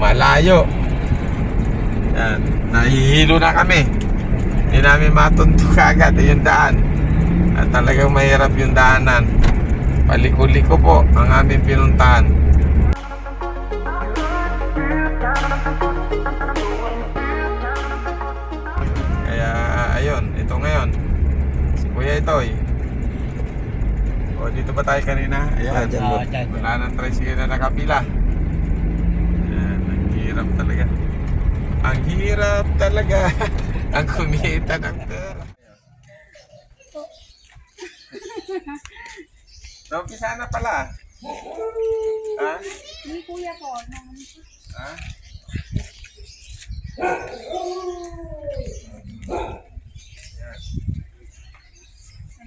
malayo. Yan, nahihilo na kami. Hindi namin matuntok agad yung daan. At talagang mahirap yung daanan. Paliko-liko po ang aming pinuntahan. Kaya ayun, ito ngayon si Kuya Itoy. O dito ba tayo kanina? Ayan, wala nang tricycle na nakapila. Ayan, ang hirap talaga. Ang hirap talaga ang kumita ng pera. Umpisa na pala. Ha? Hindi kuya ko. Ha?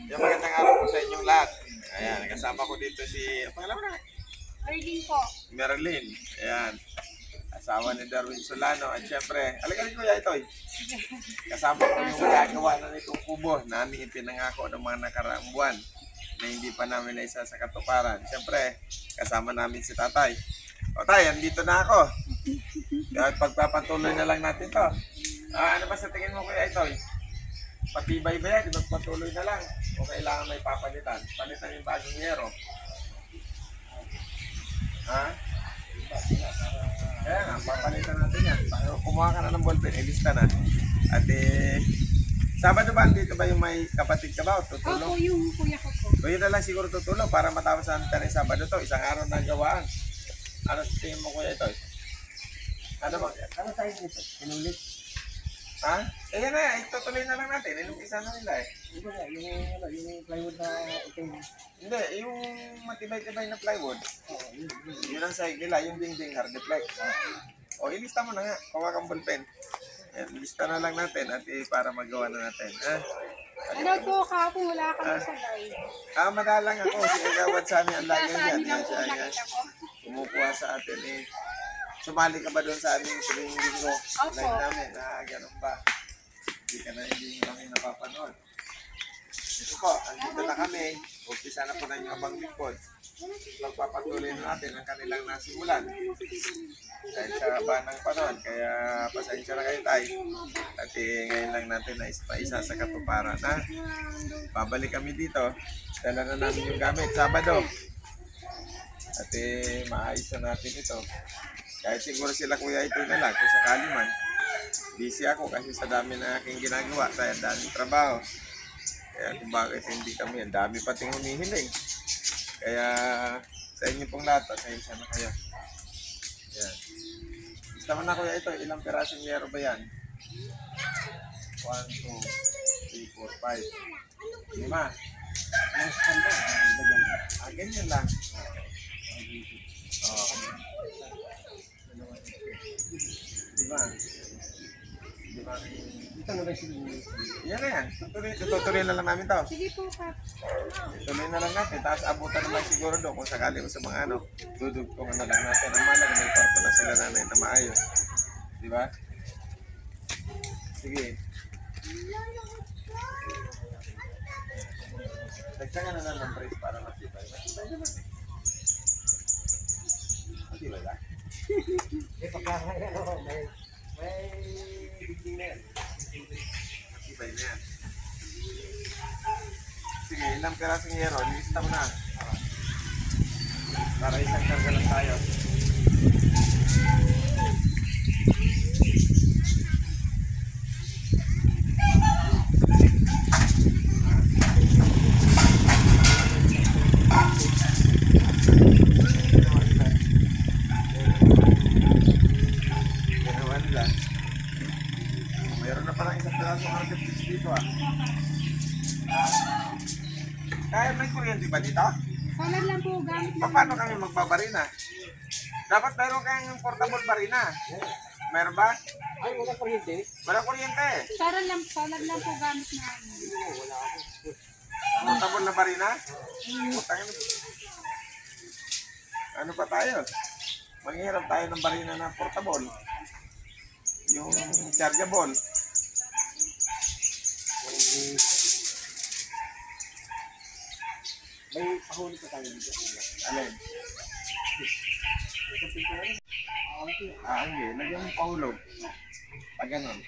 Yan, magandang araw po sa inyong lahat. Ayan, kasama ko dito si, ang pangalan mo na? Marilyn po. Marilyn. Ayan. Asawa ni Darwin Solano. At syempre, alagay ko ya ito eh. Kasama ko yung magagawa na nitong kubo na aming ipinangako ng mga nakaraang buwan na hindi pa namin na isa sa katuparan. Siyempre, kasama namin si Tatay. O Tay, andito na ako. At pagpapatuloy na lang natin to. Ano ba sa tingin mo Kuya Itoy? Patibay ba yan? Magpatuloy na lang? O kailangan may papalitan? Palitan yung bagong yero. Ha? Kaya nga, papalitan natin yan. Kumuha ka na ng ballpen, ilista na. At Sabado ba? Dito ba yung may kapatid ka ba o tutulong? Opo, yung kuya ko po. So yun na lang siguro tutulong para matapos natin tayo Sabado to. Isang araw na gawaan. Ano tingin mo Kuya Itoy? Ano ba? Ano tayo dito? Inulit? Ha? Yan na, itutuloy na lang natin. Inumpisa na nila eh. Yung plywood na itim. Hindi, yung matibay-tibay na plywood. Yun ang sahig nila, yung dingding hardiplex. O ilista mo na nga, kawa kang ballpen. Yan, ilista na lang natin at para magawa na natin. Ano po, kahapon wala kami sa live. Madalang ako. Si Kagawad sa amin ang lagay Nasa yan. amin lang Yan po siya, yan. nakita ko. Kumukuha sa atin eh. Sumali ka ba doon sa aming tuwing linggo? Opo. Live namin, ganun ba? Hindi kami napapanood. Ito po, andito na kami. Umpisa na po na yung abang lingkod. Magpapatuloy na natin ang kanilang nasimulan. Dahil sa haba ng panahon, kaya pasensya na kayo tayo. At ngayon lang natin na isa sa katuparan. Babalik kami dito. Dala na namin yung gamit. Sabado. At maayos na natin ito. Kahit siguro sila Kuya Itoy na lang kung sakali man. Busy ako kasi sa dami na aking ginagawa. Kaya daming trabaho. Kaya kung bakit hindi kami, ang dami pating humihiling. Kaya sa inyo pong lahat, pasensya na kayo. Yan. Gusto mo na Kuya Itoy, ilang pirasong yero ba yan? 1, 2, 3, 4, 5, 5. Ganyan lang. Diba? Ito na ba sila? Yan na yan. Tutuloy na lang namin to. Sige po, Kap. Tuloy na lang natin. Tapos abutan naman siguro doon kung sakali ko sa mga dudugtungan na lang natin. Ang malaga may kwarto na sila nanay na maayos. Diba? Sige. Dagdagan na lang ng price para matibay. Matibay naman eh. Matibay ba? Pagkakain may biging na yan. Matibay na yan. Sige, ilang pirasong yero. Lista mo na. Para isang karga lang tayo. Mayroon na palang isang pirasong architects dito Kaya may kuryente ba dito? Solar lang po, gamit lang. Paano kami magbabarina? Dapat meron kayong portable barina. Meron ba? Ay, wala kuryente. Wala kuryente. Solar lang po, gamit namin. Portable na barina? Putang ina. Ano pa tayo? Manghirap tayo ng barina na portable. Yung chargeable. May pahuli pa tayo dito. Alin? konti. Hindi. Lagyan mo pahulog. Pag ganun.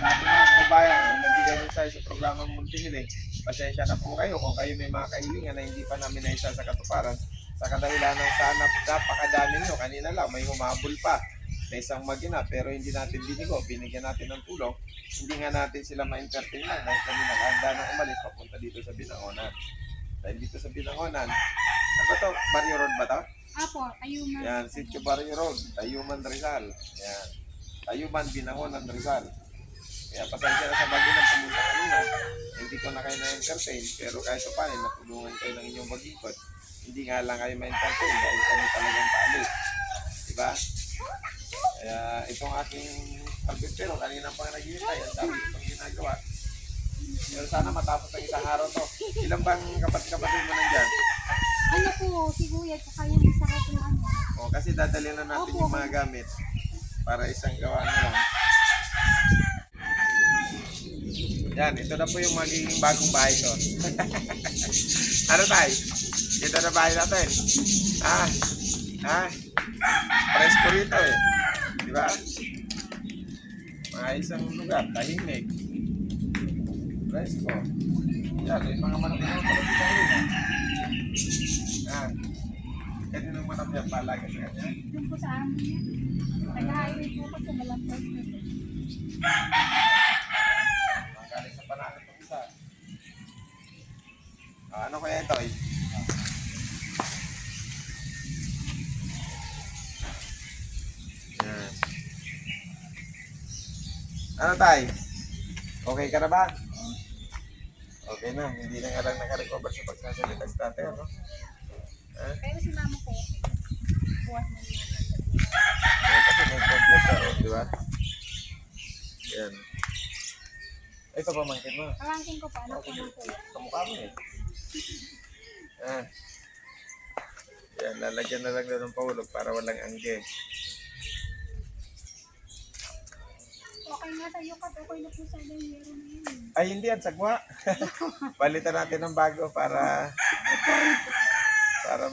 Sabi ng kabayan, nagbigay din tayo sa programang Multihil eh. Pasensya na po kayo kung kayo may mga kahilingan na hindi pa namin naisa sa katuparan. Sa kadahilanan sa napakadami nyo, kanina lang may humabol pa na isang magina pero hindi natin binigo, binigyan natin ng tulong. Hindi nga natin sila ma-entertain lang dahil kami naghanda ng umalis papunta dito sa Binangonan. Dahil dito sa Binangonan, ano ba to? Barrio Road ba to? Apo, ayun na. Yan, Sitio Barrio Road, Tayuman Rizal. Yan, Tayuman, Binangonan, Rizal. Kaya pasensya na sa bago ng pumunta kanina. Hindi ko na kayo na-entertain, pero kahit pa paano, natulungan kayo ng inyong mag-ikot. Hindi nga lang kayo ma-entertain dahil kami talagang paalis. Diba? Kaya itong aking pagpipero, kanina pa nga naghihintay, ang dami itong ginagawa. Pero sana matapos ang isang araw to. Ilan bang kapatid mo nandyan? Ano po, si Kuya, tsaka yung isa ko kung ano. O, kasi dadalhin na natin yung mga gamit para isang gawa na lang. Yan, ito na po yung magiging bagong bahay ko. Ano tayo? Ito na bahay natin. Presko rito eh. Di ba? Mga isang lugar, tahimik. Presko. Yan, may mga manok na mga dito rin. Ganyan ang manok yan, palaga sa kanya. Doon po sa amin yan. Nag-highway po ko sa Malapos. Galing sa panalo itong isa. Ano kaya ito eh? Yan. Ano tayo? Okay ka na ba? Okay na, hindi na nga lang nakarecover sa pagsasalita sa tatay, ano? Pero si mama po, buwas na niya. Kasi may computer, di ba? Yan. Ito pamangkin mo. Pamangkin ko pa, anak ko ng Kuya. Kamukha mo eh. Yan, lalagyan na lang na ng pahulog para walang angge. Okay nga tayo ka, okay na po sana yung meron na yun. Ay, hindi yan, sagwa. Palitan natin ng bago para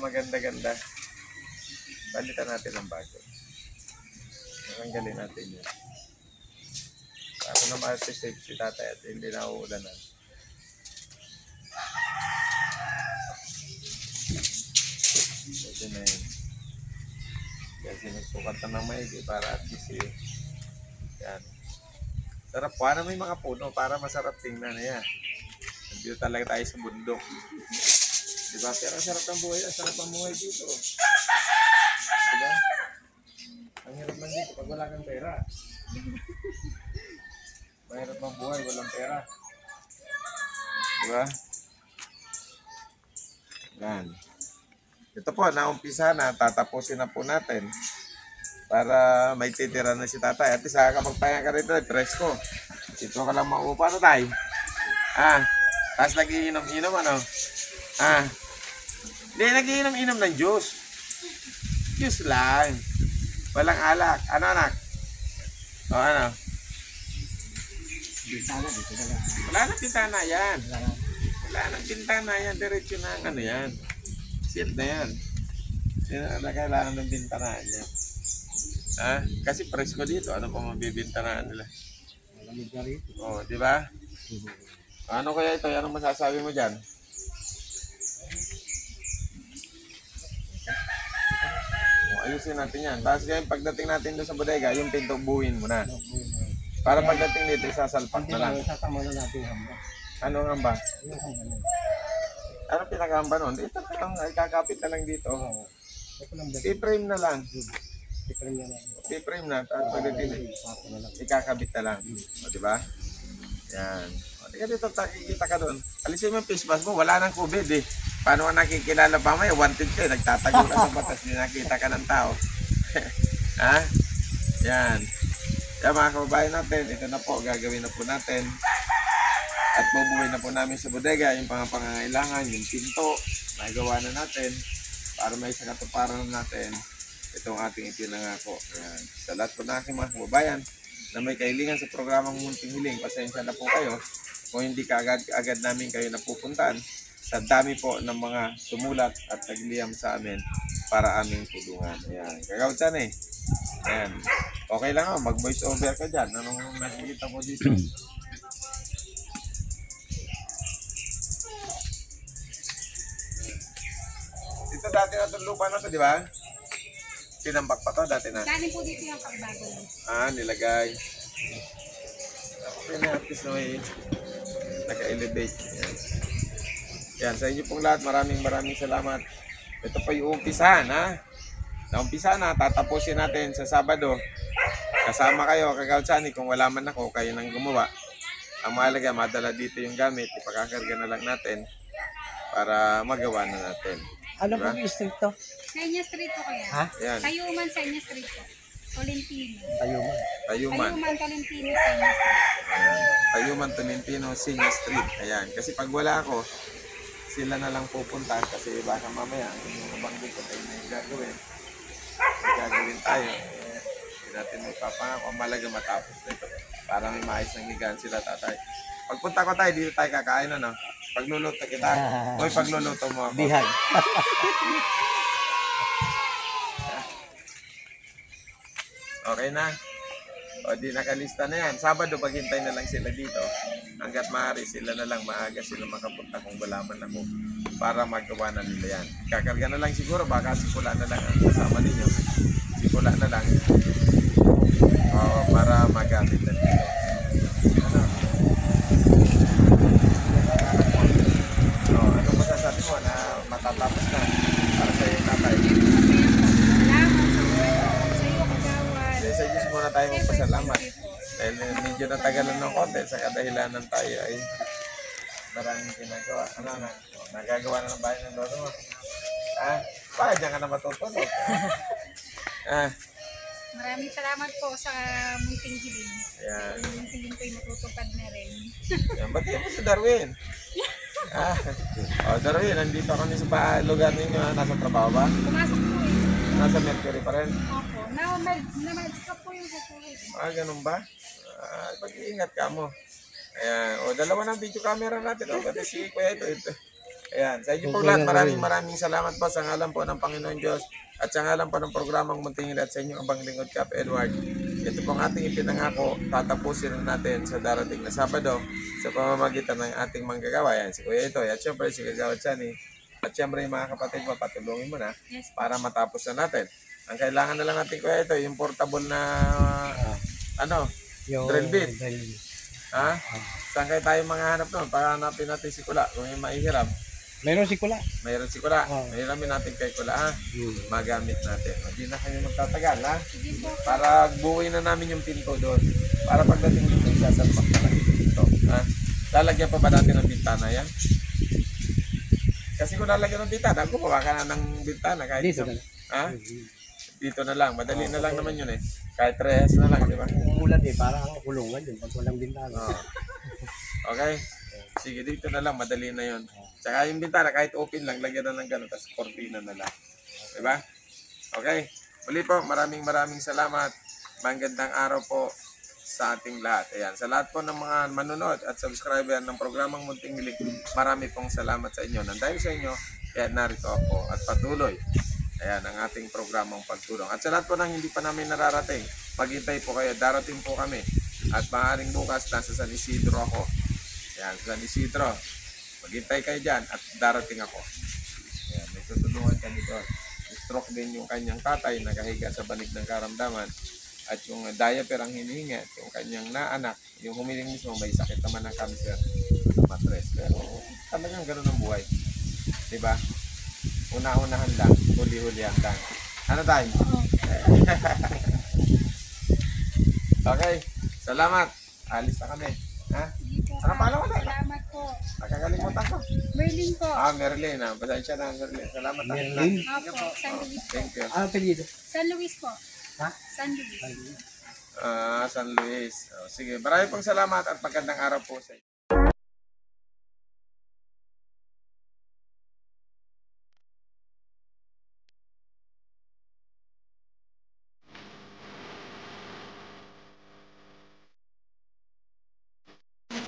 maganda-ganda. Palitan natin ng bago. Tanggalin natin yun. Para na ma-safe si tatay at hindi na uulanan. Pwede na yun. Kaya sinusukat na ng maigi para at least yan. Sarap po. Ano may mga puno para masarap tingnan na yan. Nandito talaga tayo sa bundok. Diba? Pero ang sarap ng buhay. Ang sarap ng buhay dito. Diba? Ang hirap lang dito pag wala kang pera. Mahirap ng buhay, walang pera. Diba? Yan. Ito po, naumpisa na. Tatapusin na po natin. Para may titira na si tatay. At isa kapag pahinga ka rito, presko. Dito ka lang mauupa. Ano tayo? Tapos nagiinom-inom ano? Hindi, nagiinom-inom ng juice. Juice lang. Walang alak. Ano anak? O ano? Bintana, dito na lang. Wala nang pintana yan. Wala na. Wala nang pintana yan. Diretso na ang ano yan. Sealed na yan. Hindi na kailangan ng bintanaan yan. Kasi presko dito. Ano pa mabibintanaan nila? Malamig na rito. Oh, di ba? Ano kaya ito? Anong masasabi mo dyan? Ayusin natin yan. Tapos ngayon, pagdating natin doon sa bodega, yung pinto buuin mo na. Para pagdating dito, sasalpak Hindi na lang. na, sasama na natin yung hamba. Anong hamba? Yung hamba na. Ano pinakahamba nun? Dito na lang, ay kakapit na lang dito. Oo. Ito lang dito. I-frame na lang. Iprim na lang. I-frame na. Tapos pagdating dito, Sapo na lang. ikakabit na lang. O, di ba? Yan. O, di ka dito, kikita ka doon. Alisin mo yung face mask mo, wala nang COVID eh. Paano ka nakikilala pa may wanted ka eh. Nagtatago ka sa batas, hindi nakita ka ng tao. Ha? Yan. Yan mga kababayan natin, ito na po, gagawin na po natin. At bubuhay na po namin sa bodega, yung pangangailangan, yung pinto, nagawa na natin para may sa katuparan natin itong ating ipinangako. Ayan. Sa lahat po na aking mga kababayan na may kahilingan sa programang Munting Hiling, pasensya na po kayo kung hindi ka agad namin kayo napupuntahan sa dami po ng mga sumulat at nagliyam sa amin para aming tulungan. Ayan. Kagaw dyan eh. Ayan. Okay lang ako, mag-voice over ka dyan. Anong nakikita mo dito? Ito dati na itong lupa na ito, di ba? Tinambak pa to dati na. Galing po dito yung pagbago. Nilagay. Okay na, at least may naka-elevate. Yan. Yan, sa inyo pong lahat, maraming salamat. Ito pa yung umpisahan, ha? Naumpisa na, tatapusin natin sa Sabado. Kasama kayo, Kagawtsani, kung wala man ako, kayo nang gumawa. Ang mahalaga, madala dito yung gamit, ipakakarga na lang natin para magawa na natin. Ano Diba? po yung street to? Senya Street po kaya. Ha? Yan, Tayuman, Senya Street po. Tolentino. Tayuman. Tayuman. Tayuman, Tolentino, Senya Street. Ayan. Tayuman, Tolentino, Senior Street. Ayan. Kasi pag wala ako, sila na lang pupunta kasi baka mamaya yung nabanggit ko tayo may gagawin. May gagawin tayo. Hindi natin may papangako. Malaga matapos na ito. Para may maayos ng higaan sila tatay. Pagpunta ko tayo, dito tayo kakain ano. Pagluluto kita. Uy, pagluluto mo ako. Bihag. Okay na. O di nakalista na yan. Sabado paghintay na lang sila dito. Hanggat maaari sila na lang maaga sila makapunta kung wala man ako para magawa na nila yan. Kakarga na lang siguro baka sikula na lang ang kasama ninyo. Sikula na lang. O, para magamit na dito. Ano? Ano masasabi mo na matatapos na para sa iyo tatay? Salamat sa iyo, Kagawad. Sa Diyos muna tayo magpasalamat. Dahil medyo natagalan ng konti sa kadahilanan tayo ay maraming ginagawa. Ano na? Nagagawa na ng bahay ng lolo mo. Bakit diyan ka na matutulog? Maraming salamat po sa Munting Hiling. Ayan. Yung Munting Hiling ko'y matutupad na rin. Ayan. Ba't yan mo si Darwin? Darwin, nandito kami sa lugar ninyo. Nasa trabaho ba? Pumasok po eh. Nasa Mercury pa rin? Opo. Na-stop po yung susunod. Ganun ba? Pag-iingat ka mo. Ayan. Dalawa ng video camera natin. Pati si Kuya ito. Ayan. Sa inyo po lahat, maraming salamat po sa ngalan po ng Panginoon Diyos at sa ngalan po ng programang Munting Hiling at sa inyong abang lingkod, Cap Edward. Ito pong ating ipinangako, tatapusin natin sa darating na Sabado sa pamamagitan ng ating manggagawa. Ayan, si Kuya ito. At syempre si Kagawtsani. At syempre yung mga kapatid mo, patulungin mo na Yes. para matapos na natin. Ang kailangan na lang natin, Kuya ito, yung portable na Yung drill bit. drill bit. Saan kayo tayo mga hanap nun? Para hanapin natin si Kula. Kung may maihiram, Meron si Kula. mayroon si Kula. Oo. Mahiramin natin kay Kula, magamit natin. Hindi na kami magtatagal, ha? Sige po. Para buuin na namin yung pinto doon. Para pagdating dito, isasalpak na lang yung pinto. Lalagyan pa ba natin ng bintana yan? Kasi kung lalagyan ng bintana, gumawa ka na ng bintana. Kahit Dito isang- na. Dito na lang. Madali na lang naman yun eh. Kahit rehas na lang, di ba? Umulan parang ang kulungan yun pag walang bintana. Oo. Okay? Sige, dito na lang. Madali na yun. Tsaka yung bintana, kahit open lang, lagyan na ng gano'n, tapos kortina na lang. Diba? Okay? Muli po, maraming salamat. Magandang araw po sa ating lahat. Ayan, sa lahat po ng mga manunod at subscriber ng programang Munting Hiling, marami pong salamat sa inyo. Nang dahil sa inyo, kaya narito ako at patuloy. Ayan, ang ating programang pagtulong. At sa lahat po ng hindi pa namin nararating, maghintay po kayo. Darating po kami. At maaaring bukas, nasa San Isidro ako. Ayan, San Isidro. Maghintay kayo dyan at darating ako. Ayan, may tutulungan kami doon. na-stroke din yung kanyang tatay, nakahiga sa banig ng karamdaman. At yung diaper ang hinihingi at yung kanyang naanak, yung humiling mismo may sakit naman ng cancer sa matres. Pero talagang ganun ang buhay. Diba? Una-unahan lang, huli-hulihan lang. Ano tayo? Okay, salamat. Alis na kami. Ha? Sige po. Ano pangalan mo na? Salamat po. Nakakalimutan ko. Merlin po. Merlin. Pasensya na, Merlin. Salamat. Merlin? Opo, San Luis po. Thank you. Apelido. San Luis po. Ha? San Luis. San Luis. Sige, marami pong salamat at magandang araw po sa inyo.